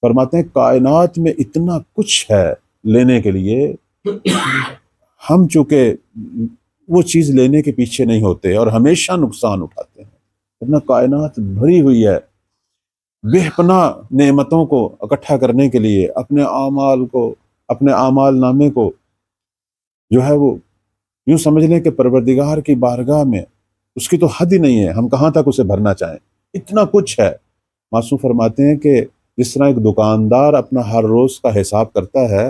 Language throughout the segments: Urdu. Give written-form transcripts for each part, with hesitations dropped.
فرماتے ہیں کائنات میں اتنا کچھ ہے لینے کے لیے، ہم چونکہ وہ چیز لینے کے پیچھے نہیں ہوتے اور ہمیشہ نقصان اٹھاتے ہیں۔ اتنا کائنات بھری ہوئی ہے بے پناہ نعمتوں کو اکٹھا کرنے کے لیے، اپنے اعمال نامے کو جو ہے وہ یوں سمجھ لیں کہ پروردگار کی بارگاہ میں اس کی تو حد ہی نہیں ہے، ہم کہاں تک اسے بھرنا چاہیں، اتنا کچھ ہے۔ معصوم فرماتے ہیں کہ جس طرح ایک دکاندار اپنا ہر روز کا حساب کرتا ہے،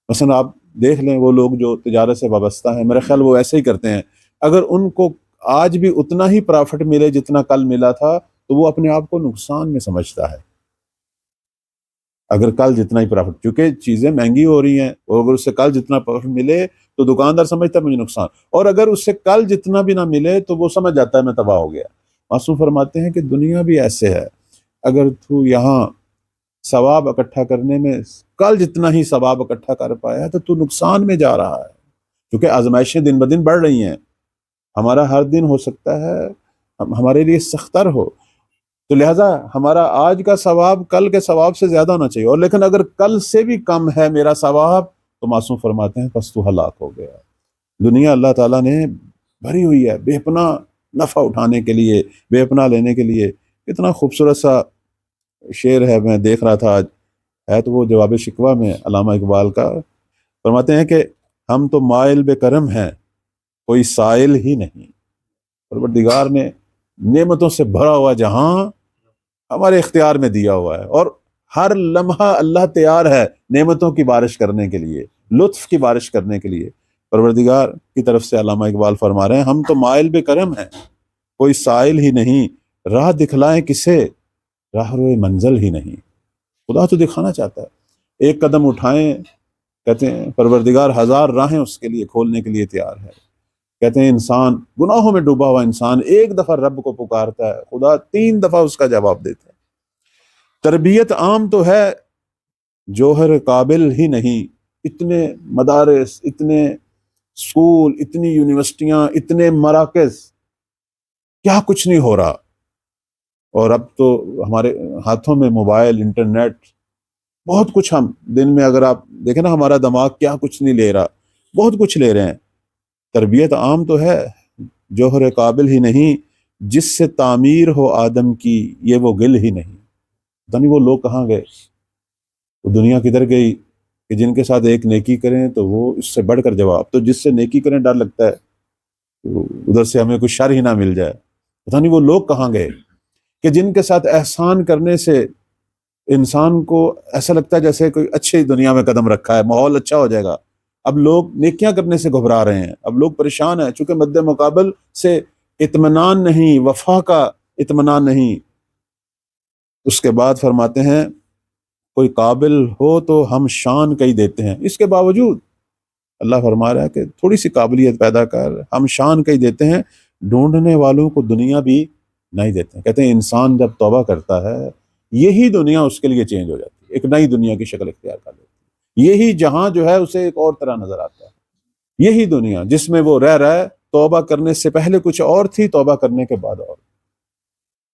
مثلا آپ دیکھ لیں وہ لوگ جو تجارت سے وابستہ ہیں، میرا خیال وہ ایسے ہی کرتے ہیں، اگر ان کو آج بھی اتنا ہی پرافٹ ملے جتنا کل ملا تھا تو وہ اپنے آپ کو نقصان میں سمجھتا ہے۔ اگر کل جتنا ہی پرافٹ، چونکہ چیزیں مہنگی ہو رہی ہیں، اور اگر اس سے کل جتنا پرافٹ ملے تو دکاندار سمجھتا ہے مجھے نقصان، اور اگر اس سے کل جتنا بھی نہ ملے تو وہ سمجھ جاتا ہے میں تباہ ہو گیا۔ معصوم فرماتے ہیں کہ دنیا بھی ایسے ہے، اگر تو یہاں ثواب اکٹھا کرنے میں کل جتنا ہی ثواب اکٹھا کر پایا تو نقصان میں جا رہا ہے، کیونکہ آزمائشیں دن بدن بڑھ رہی ہیں، ہمارا ہر دن ہو سکتا ہے ہمارے لیے سختر ہو، تو لہٰذا ہمارا آج کا ثواب کل کے ثواب سے زیادہ ہونا چاہیے، اور لیکن اگر کل سے بھی کم ہے میرا ثواب تو معصوم فرماتے ہیں پس تو ہلاک ہو گیا۔ دنیا اللہ تعالیٰ نے بھری ہوئی ہے بے پناہ نفع اٹھانے کے لیے، بے پناہ لینے کے لیے۔ کتنا خوبصورت سا شعر ہے، میں دیکھ رہا تھا آج، ہے تو وہ جواب شکوہ میں علامہ اقبال کا، فرماتے ہیں کہ ہم تو مائل بے کرم ہیں کوئی سائل ہی نہیں، پروردگار نے نعمتوں سے بھرا ہوا جہاں ہمارے اختیار میں دیا ہوا ہے، اور ہر لمحہ اللہ تیار ہے نعمتوں کی بارش کرنے کے لیے، لطف کی بارش کرنے کے لیے۔ پروردگار کی طرف سے علامہ اقبال فرما رہے ہیں ہم تو مائل بے کرم ہیں کوئی سائل ہی نہیں، راہ دکھلائیں کسے راہ روئے منزل ہی نہیں۔ خدا تو دکھانا چاہتا ہے، ایک قدم اٹھائیں، کہتے ہیں پروردگار ہزار راہیں اس کے لیے کھولنے کے لیے تیار ہے۔ کہتے ہیں انسان گناہوں میں ڈوبا ہوا انسان ایک دفعہ رب کو پکارتا ہے، خدا 3 دفعہ اس کا جواب دیتا ہے۔ تربیت عام تو ہے جوہر قابل ہی نہیں، اتنے مدارس، اتنے اسکول، اتنی یونیورسٹیاں، اتنے مراکز، کیا کچھ نہیں ہو رہا، اور اب تو ہمارے ہاتھوں میں موبائل، انٹرنیٹ، بہت کچھ، ہم دن میں اگر آپ دیکھیں نا ہمارا دماغ کیا کچھ نہیں لے رہا، بہت کچھ لے رہے ہیں۔ تربیت عام تو ہے جوہر قابل ہی نہیں، جس سے تعمیر ہو آدم کی یہ وہ گل ہی نہیں۔ پتہ نہیں وہ لوگ کہاں گئے، وہ دنیا کدھر گئی کہ جن کے ساتھ ایک نیکی کریں تو وہ اس سے بڑھ کر جواب، تو جس سے نیکی کریں ڈر لگتا ہے ادھر سے ہمیں کوئی شر ہی نہ مل جائے۔ پتہ نہیں وہ لوگ کہاں گئے کہ جن کے ساتھ احسان کرنے سے انسان کو ایسا لگتا ہے جیسے کوئی اچھی دنیا میں قدم رکھا ہے، ماحول اچھا ہو جائے گا۔ اب لوگ نیکیاں کرنے سے گھبرا رہے ہیں، اب لوگ پریشان ہیں، چونکہ مد مقابل سے اطمینان نہیں، وفا کا اطمینان نہیں۔ اس کے بعد فرماتے ہیں کوئی قابل ہو تو ہم شان کئی دیتے ہیں، اس کے باوجود اللہ فرما رہا ہے کہ تھوڑی سی قابلیت پیدا کر، ہم شان کئی دیتے ہیں، ڈھونڈنے والوں کو دنیا بھی نہیں دیتے ہیں۔ کہتے ہیں انسان جب توبہ کرتا ہے یہی دنیا اس کے لیے چینج ہو جاتی ہے، ایک نئی دنیا کی شکل اختیار کر لیتی ہے، یہی جہاں جو ہے اسے ایک اور طرح نظر آتا ہے، یہی دنیا جس میں وہ رہ رہا ہے توبہ کرنے سے پہلے کچھ اور تھی، توبہ کرنے کے بعد اور،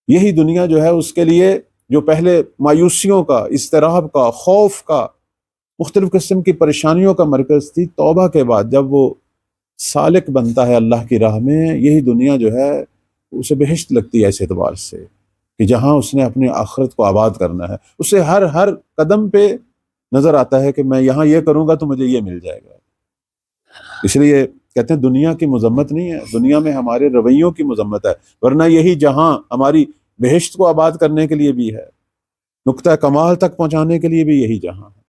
یہی دنیا جو ہے اس کے لیے جو پہلے مایوسیوں کا، اضطراب کا، خوف کا، مختلف قسم کی پریشانیوں کا مرکز تھی، توبہ کے بعد جب وہ سالک بنتا ہے اللہ کی راہ میں، یہی دنیا جو ہے اسے بہشت لگتی ہے اس اعتبار سے کہ جہاں اس نے اپنی آخرت کو آباد کرنا ہے، اسے ہر قدم پہ نظر آتا ہے کہ میں یہاں یہ کروں گا تو مجھے یہ مل جائے گا۔ اس لیے کہتے ہیں دنیا کی مذمت نہیں ہے، دنیا میں ہمارے رویوں کی مذمت ہے، ورنہ یہی جہاں ہماری بہشت کو آباد کرنے کے لیے بھی ہے، نقطہ کمال تک پہنچانے کے لیے بھی یہی جہاں ہے۔